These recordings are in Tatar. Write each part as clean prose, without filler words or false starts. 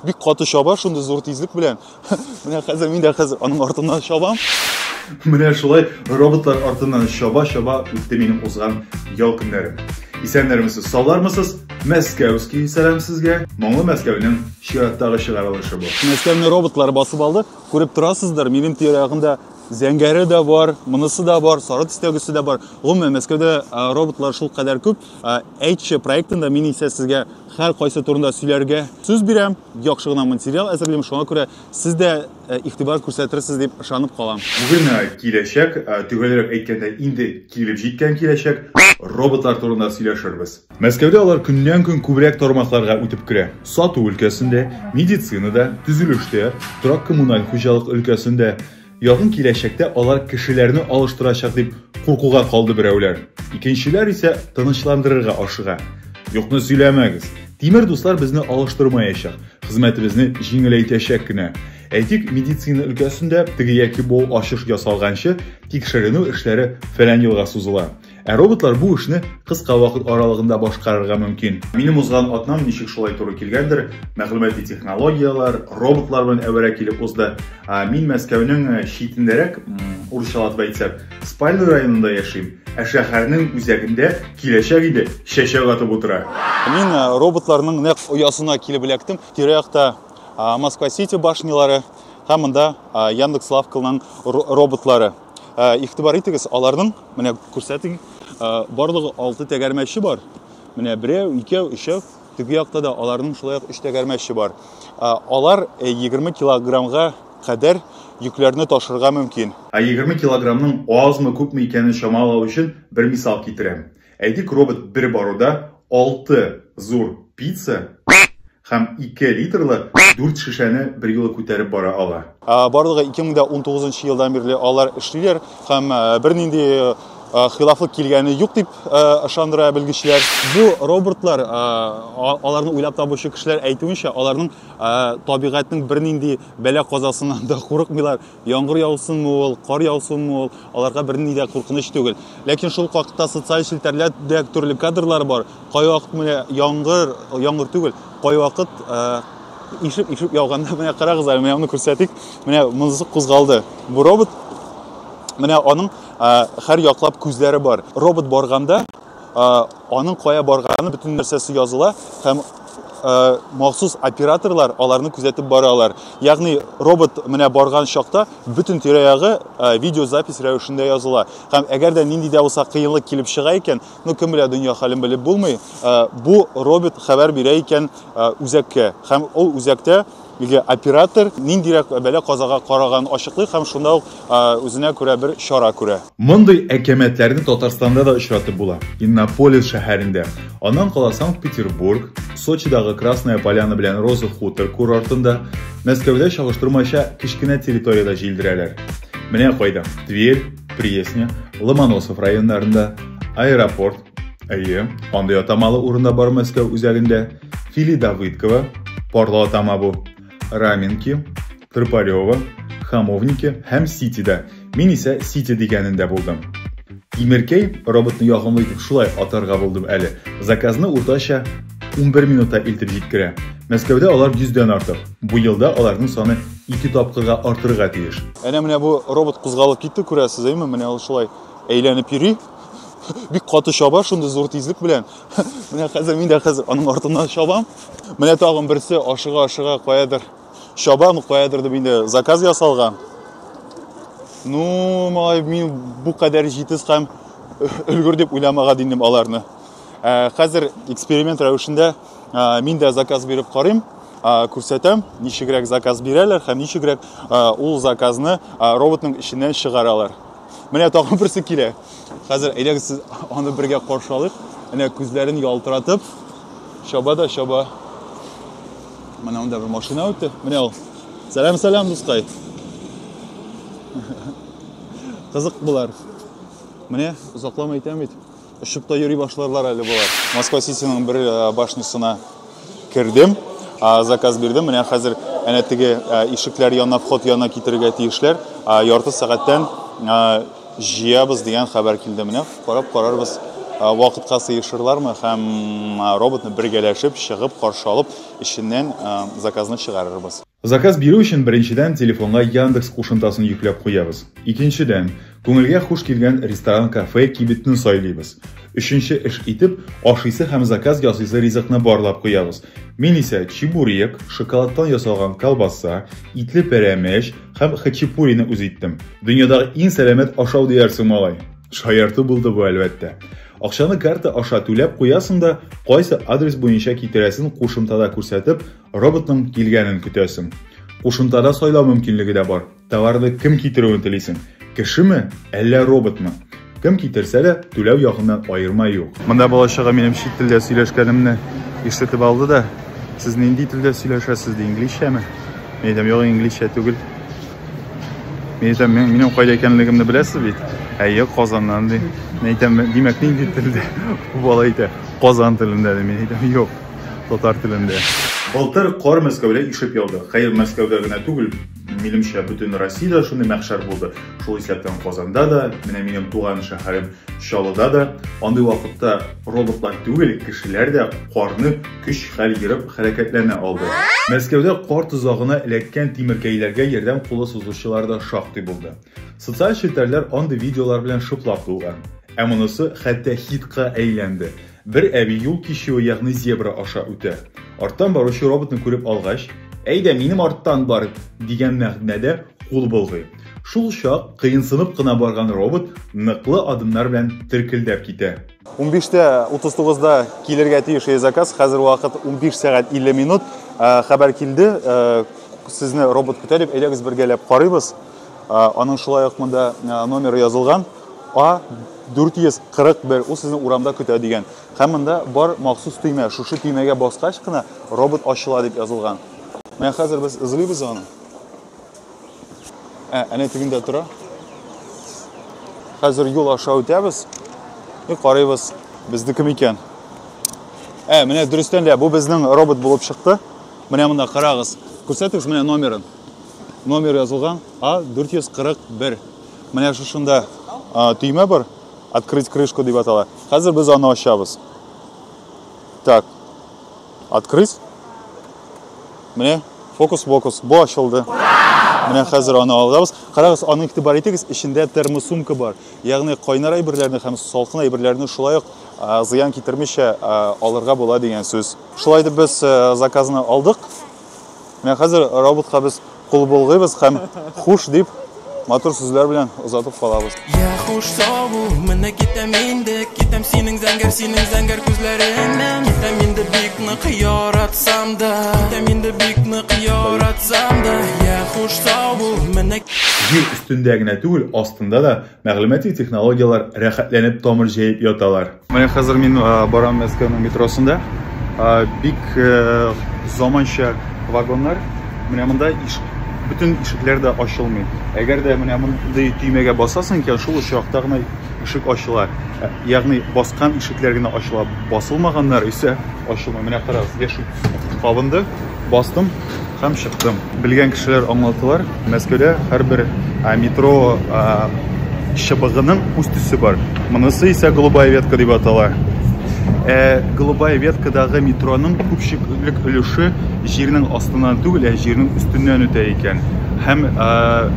Бик каты шаба, шундый зур тизлек белән. Менә хәзер мин дә хәзер аның артыннан шабам. Менә шулай роботлар артыннан шаба үтте минем узган ял көннәрем. Исәннәрмесез, саулармысыз? Мәскәүский сәлам сезгә. Моңлы Мәскәүнең чираттагы чыгарылышы бу. Мәскәүне роботлар басып алды. Күреп торасыздар, минем тирәгендә зәңгәре дә бар, монысы да бар, сары төстәгесе дә бар. Гомумән Мәскәүдә роботлар шул кадәр күп. Әйтче проектында мин исә сезгә һәр кайсы турында сөйләргә сүз бирәм. Яхшы гына материал әзерлим, шуңа күрә сез дә игътибар күрсәтерсез дип ышанып калам. Бүген киләчәк, төгәлрәк әйткәндә инде килеп җиткән киләчәк, роботлар турында сөйләшербез. Мәскәүдә алар көннән-көн күбрәк тармакларга үтеп керә. Сату өлкәсендә, медицинада, төзелештә, торак коммуналь хуҗалык өлкәсендә. Якын киләчәктә алар кешеләрне алыштырачак дип куркуга калды берәүләр. Икенчеләр исә тынычландырырга ашыга. Юкны сөйләмәгез. Тимер дуслар безне алыштырмаячак. Хезмәтебезне җиңеләйтәчәк кенә. Әйтик, медицина өлкәсендә теге яки бу ачыш ясалганчы тикшеренү эшләре фәлән елга сузыла. Роботлар бу эшне кыска вакыт аралыгында башкарырга мөмкин. Минем узган атнам ничек шулай туры килгәндер, мәгълүмати технологиялар, роботлар белән әвәрә килеп узды. Мин Мәскәүнең читендәрәк, урысчалатып әйтсәк, Спальный районында яшим. Шәһәрнең үзәгендә киләчәк иде, чәчәк атып утыра. Мин роботларның нәкъ оясына килеп эләктем. Тирә-якта Москва-Сити башнялары һәм монда Яндекс.Лавканың роботлары. Игътибар итегез, аларның, менә күрсәтик, барлыгы 6 тәгәрмәче бар. Менә 1, 2, 3, теге якта да аларның шулай 3 тәгәрмәче бар. Алар 20 килограммга кадәр йөкләрне ташырга мөмкин. 20 килограммның азмы күпме икәнен чамалау өчен бер мисал китерәм. Әйтик, робот бер баруда 6 зур пицца һәм 2 литрлы 4 шешәне бер юлы күтәреп бара ала. Барлыгы 2019 елдан бирле алар эшлиләр һәм бернинди хилафлык килгәне юк дип ышандыра белгечләр. Бу роботлар, аларны уйлап табучы кешеләр әйтүенчә, аларның табигатьнең бернинди бәла казасыннан да курыкмыйлар. Яңгыр яусынмы ул, кар яусынмы ул, аларга бернинди дә куркыныч түгел. Ләкин шул вакытта социаль челтәрләрдә төрле кадрлар бар. Кай вакыт менә яңгыр түгел, кай вакыт ишеп яуганда, менә карагыз, менә аны күрсәтик. Менә монысы кузгалды. Бу робот, менә аның һәр яклап күзләре бар. Робот барганда, аның кая барганы бөтен нәрсәсе языла һәм махсус операторлар аларны күзәтеп баралар. Ягъни робот менә барган чакта бөтен тирә-ягы видеозапись рәвешендә языла. Һәм әгәр дә нинди дә булса кыенлык килеп чыга икән, кем белә дөнья хәлен белеп булмый, бу робот хәбәр бирә икән үзәккә. Һәм ул үзәктә оператор ниндирәк бәла казага караган ачыклый һәм шунда ук үзенә күрә бер чара күрә. Мондый әкәмәтләрне Татарстанда да очратып була. Иннополис шәһәрендә. Аннан кала Санкт-Петербург, Сочидагы Красная Поляна белән Роза Хутор курортында, Мәскәүдә чагыштырмача кичкенә территорияда җилдерәләр. Менә кайда? Тверь, Пресня, Ломоносов районнарында, аэропорт, андый атамалы урында бар Мәскәү үзәгендә, Фили Давыдкова, Парлы атама бу. Раменки, Тырпарева, Хамовники һәм Ситида. Мин исә Сити дигәнендә булдым. Тимеркәй роботны ягымлы итеп шулай атарга булдым әле. Заказны уртача 11 минутта илтеп җиткерә. Мәскәүдә алар 100дән артык. Бу елда аларның саны 2 тапкырга артырга тиеш. Менә бу робот кузгалып китте, күрәсез, әйме? Менә ул шулай әйләнеп йөри. Бик каты шаба, шундый зур тизлек белән. Менә хәзер мин дә аның артыннан шабам. Менә тагын берсе ашыга каядыр. Шабан каядыр дип инде заказ ясалган. Малай, мин бу кадәр җитез һәм өлгер дип уйламаган идем аларны. Хәзер эксперимент рәвешендә мин дә заказ биреп карыйм, күрсәтәм, ничегрәк заказ бирәләр һәм ничегрәк ул заказны роботның эченнән чыгаралар. Менә тагын берсе килә. Хәзер әйдәгез сез аны бергә каршы алыйк. Менә күзләрен ялтыратып, шаба. Менә монда бер машина үтте. Менә ул. Сәлам, дускай. Кызык булар. Менә узакламай әйтәм бит. Очып та йөри башларлар әле булар. Москва-Ситиның бер башнасына кердем, заказ бирдем. Менә хәзер әнә теге ишекләр янына, вход янына китерергә тиешләр. Ярты сәгатьтән җыябыз дигән хәбәр килде. Менә карап карарбыз. вакытка сыйышырлармы һәм роботны бергәләшеп чыгып каршы алып эшеннән заказны чыгарырбыз. Заказ бирү өчен беренчедән телефонга Яндекс кушымтасын йөкләп куябыз. Икенчедән, күңелгә хуш килгән ресторан, кафе, кибетне сайлыйбыз. Өченче эш итеп, ашыйсы һәм заказ ясыйсы ризыкны барлап куябыз. Мин исә чебурек, шоколадтан ясалган колбаса, итле пәрәмәч һәм хачапурины үз иттем. Дөньядагы иң сәламәт ашау диярсең, малай. Шаярту булды бу, әлбәттә. Акчаны карта аша түләп куясың да, кайсы адрес буенча китерәсен кушымтада күрсәтеп, роботның килгәнен көтәсең. Кушымтада сайлау мөмкинлеге дә бар. Товарны кем китерүен телисең? Кешеме, әллә роботмы? Кем китерсә дә, түләү ягыннан аерма юк. Монда балачага минем чит телдә сөйләшкәнемне ишетеп алды да, сез нинди телдә сөйләшәсез ди, инглизчәме? Мин әйтәм, юк, инглизчә түгел. Мин әйтәм, минем кайда икәнлегемне беләсез бит? Әйе, Казаннан ди. Мин әйтәм, димәк нинди телдә? Бу бала әйтә, Казан телендә ди. Мин әйтәм, юк, татар телендә. Былтыр кар Мәскәүдә ишеп яуды. Хәер, Мәскәүдә генә түгел, минемчә бөтен Россиядә шундый мәхшәр булды. Шул исәптән Казанда да, менә минем туган шәһәрем Чаллыда да, андый вакытта роботлар түгел, кешеләр дә карны көч-хәл йөреп хәрәкәтләнә алды. Мәскәүдә кар тозагына эләккән тимеркәйләргә ярдәм кулы сузучылар да шактый булды. Социаль челтәрләр андый видеолар белән шуплап булган. Ә монысы хәтта хитка әйләнде. Бер әби юл кичүе, ягъни зебра аша үтә. Арттан баручы роботны күреп алгач, "Әйдә, минем арттан бар" дигән мәгънәдә кул булгый. Шул чак кыенсынып кына барган робот ныклы адымнар белән теркелдәп китә. 15:39-да килергә тиеш заказ, хәзер вакыт 15 сәгать 50 минут. Хәбәр килде, сезне робот көтә дип, әйдәгез бергәләп карыйбыз. Аның шулай ук монда номеры язылган. A441, ул сезне урамда көтә дигән. Һәм монда бар махсус төймә, шушы төймәгә баскач кына робот ачыла дип язылган. Менә хәзер без излибез аны. Әнә тегендә тора. Хәзер юл аша үтәбез. Карыйбыз, безне кем икән. Менә дөрестән дә бу безнең робот булып чыкты. Менә монда карагыз. Күрсәтегез менә номерын. Номер язылган A441. Менә шушында төймә бар. Открыть крышку дип атала. Хәзер без аны ачабыз. Так. Открыть. Менә фокус, бу ачылды. Менә хәзер аны алабыз. Карагыз, аны игътибар итегез, ичендә термосумка бар. Ягъни кайнар әйберләрне һәм салкын әйберләрне шулай ук зыян китермичә алырга була дигән сүз. Шулай дип без заказны алдык. Менә хәзер роботка без кул булгыбыз һәм хуш дип матур сүзләр белән узатып калабыз. Я хуш сау, менә китәм инде, китәм синең зәңгәр күзләреңнән. Китәм инде бик нык яратсам да, китәм инде бик нык яратсам да. Я хуш сау, менә Җир өстендә генә түгел, астында да мәгълүмати технологиялар рәхәтләнеп тамыр җәеп яталар. Менә хәзер мин барам Мәскәүнең метросында. Бик заманча вагоннар. Менә монда bütün ишекләр дә ачылмый. Әгәр дә менә мондый төймәгә басасың икән, шул чакта гына ишек ачыла. Ягъни баскан ишекләр генә ачыла, басылмаганнар исә ачылмый. Менә карагыз, яшь кабынды, бастым һәм чыктым. Белгән кешеләр аңлаталар, Мәскәүдә һәрбер метро чыбыгының үз төсе бар. Монысы исә голубая ветка дип атала. Голубая веткадагы метроның күпчелек өлеше җирнең астыннан түгел, җирнең өстеннән үтә икән. Һәм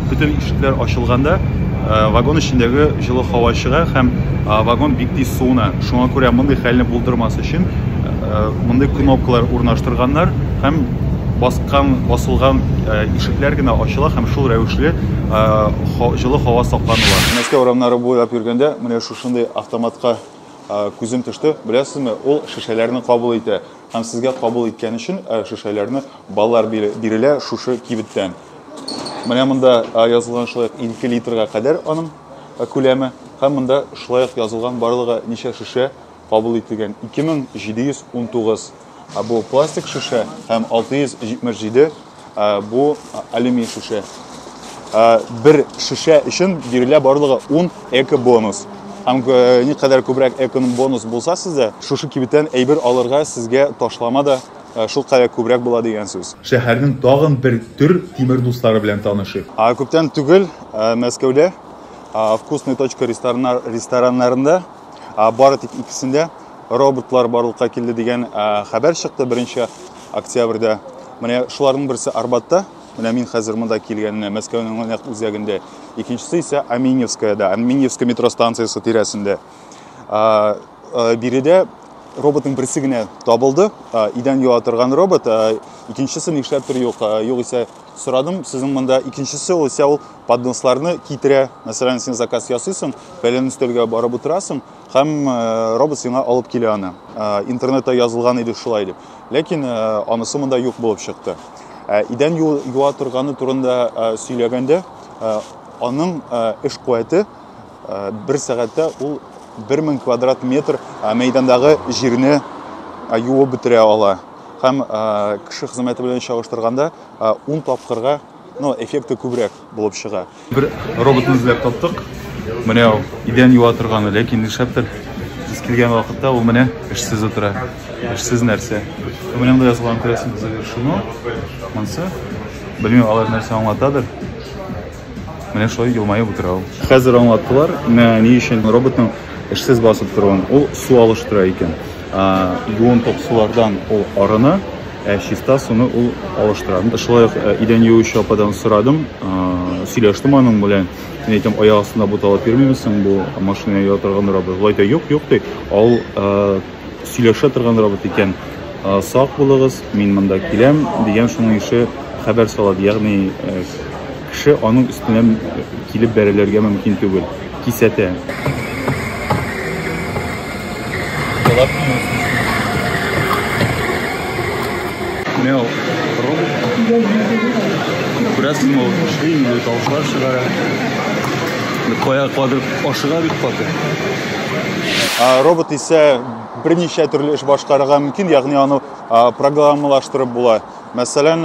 бүтән ишекләр ачылганда вагон эчендәге җылы һава чыга һәм вагон бик тиз суына. Шуңа күрә мондый хәлне булдырмас өчен мондый кнопкалар урнаштырганнар һәм басылган ишекләр генә ачыла һәм шул рәвешле җылы һава сакланыла. Мәскәү урамнары буйлап йөргәндә менә шушындый автоматка күзем төште. Беләсезме, ул шешәләрне кабул итә. Һәм сезгә кабул иткән өчен шешәләрне баллар бирелә шушы кибеттән. Менә монда язылган шулай 2 литрга кадәр аның күләме. Һәм монда шулай язылган барлыгы ничә шешә кабул ителгән. 2719. Бу пластик шешә һәм 677 бу алюминий шешә. Бер шешә өчен бирелә барлыгы 10 эко бонус. Һәм никадәр күбрәк эконом бонус булса сездә, шушы кибеттән әйбер алырга сезгә ташлама да шул кадәр күбрәк була дигән сүз. Шәһәрнең тагын бер төр тимер дуслары белән танышыйк. Күптән түгел Мәскәүдә Вкусная точка рестораннарында Бары тик икесендә роботлар барлыкка килде дигән хәбәр чыкты 1 октябрьдә. Менә шуларның берсе Арбатта, менә мин хәзер монда килгәнне Мәскәүнең нәкъ үзәгендә. Икенчесе исә Аминьевскаяда, Аминьевская метро станциясе тирәсендә. Биредә роботның берсе генә табылды, идән юа торган робот, икенчесе нишләптер юк. Югыйсә сорадым, сезнең монда икенчесе ул исә ул подносларны китерә. Мәсәлән, син заказ ясыйсың, фәлән өстәлгә барып утырасың, һәм робот сиңа алып килә аны. Интернетта язылган иде шулай дип. Ләкин анысы монда юк булып чыкты. Идән юа торганы турында сөйләгәндә, аның эш куәте 1 сәгатьтә ул 1000 квадрат метр мәйдандагы җирне юып бетерә ала. Һәм кеше хезмәте белән чагыштырганда 10 тапкырга, эффекты күбрәк булып чыга. Бер роботны эзләп таптык. Менә ул идән юа торганы, ләкин нишләптер без килгән вакытта ул менә эшсез утыра. Эшсез нәрсә. Менә монда язылган красный завершено. Монсы белмим, алар нәрсә аңлатадыр. Менә шулай елмаеп утыра ул. Хәзер аңлаттылар, ни өчен роботның эшсез басып торуын. Ул су алыштыра икән. Юын топ сулардан ул арыны, чиста суны ул алыштыра. Шулай идән юучы ападан сорадым, сөйләштем аның белән. Мин әйтәм, аяк астында буталып йөрмимсең, бу машина юа торган робот. Ул әйтә, юк ди. Ал сөйләшә торган робот икән. Сак булыгыз, мин монда киләм дигән шуның ише хәбәр салады. Ягъни кеше аның өстенә килеп бәрелергә мөмкин түгел. Кисәтә. Менә ул робот. Күрәсезме, ул эшли, тавышлар чыгара. Кая квадрат ашыга бит фаты. Робот исә берничә төрле эш башкарырга мөмкин, ягъни аны программалаштырып була. Мәсәлән,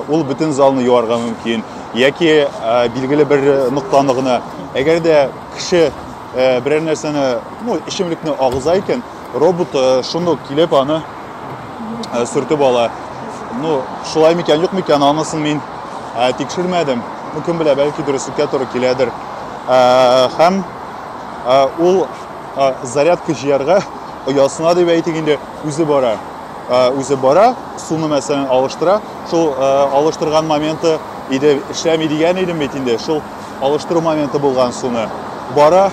ул бөтен залны юарга мөмкин, яки билгеле бер ноктаны гына. Әгәр дә кеше берәр нәрсәне, эчемлекне агыза икән, робот шундук килеп аны сөртеп ала. Шулай микән, юк микән, анысын мин тикшермәдем. Кем белә, бәлки дөреслеккә туры киләдер. Һәм ул зарядка җыярга оясына дип әйтик инде үзе бара. Үзе бара, суны мәсәлән алыштыра. Шул алыштырган моменты иде эшләми дигән идем бит инде. Шул алыштыру моменты булган суны бара,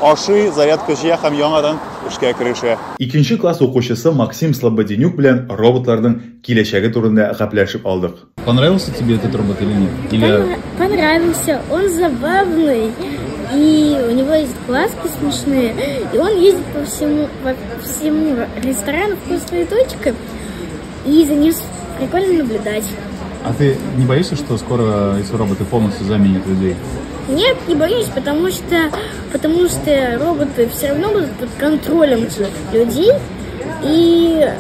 ашый, зарядка җыя һәм яңадан эшкә керешә. 2 класс укучысы Максим Слободенюк белән роботларның киләчәге турында гәпләшеп алдык. Понравился тебе этот робот или нет? Понравился, он забавный, и у него есть глазки смешные, и он ездит по всему ресторану «Вкусная точка», и за ним прикольно наблюдать. А ты не боишься, что скоро эти роботы полностью заменят людей? Нет, не боюсь, потому что роботы все равно будут под контролем людей, и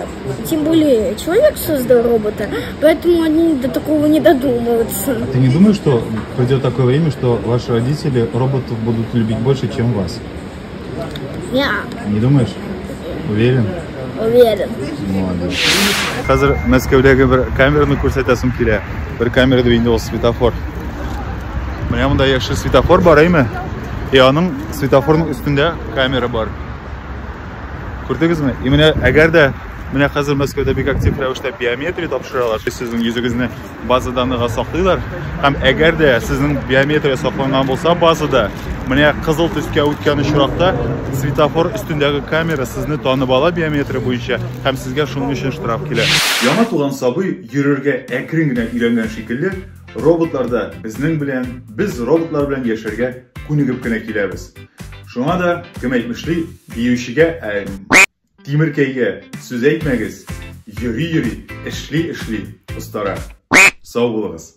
тем более человек создал робота, поэтому они до такого не додумываются. А ты не думаешь, что придет такое время, что ваши родители роботов будут любить больше, чем вас? Нет. Не думаешь? Уверен? Уверен. Молодец. Хәзер Мәскәүдәге бер камераны күрсәтәсем килә. Бер камерада инде ул светофор. Менә монда яшел светофор бар әйме? Аның светофорның өстендә камера бар. Күрдегезме? Менә әгәр дә менә хәзер Мәскәүдә бик актив рәвештә биометрия тапшыралар. Сезнең йөзегезне база данныга саклыйлар. Һәм әгәр дә сезнең биометрия сакланган булса базада, менә кызыл төскә үткән очракта светофор өстендәге камера сезне танып ала биометрия буенча һәм сезгә шуның өчен штраф килә. Яңа туган сабый йөрергә әкрен генә өйрәнгән шикелле, роботларда без роботлар белән яшәргә күнегеп кенә киләбез. Шуңа да кем әйтмешли, биючегә тимеркәйгә сүз әйтмәгез. Йөри, эшли, остара. Сау булыгыз.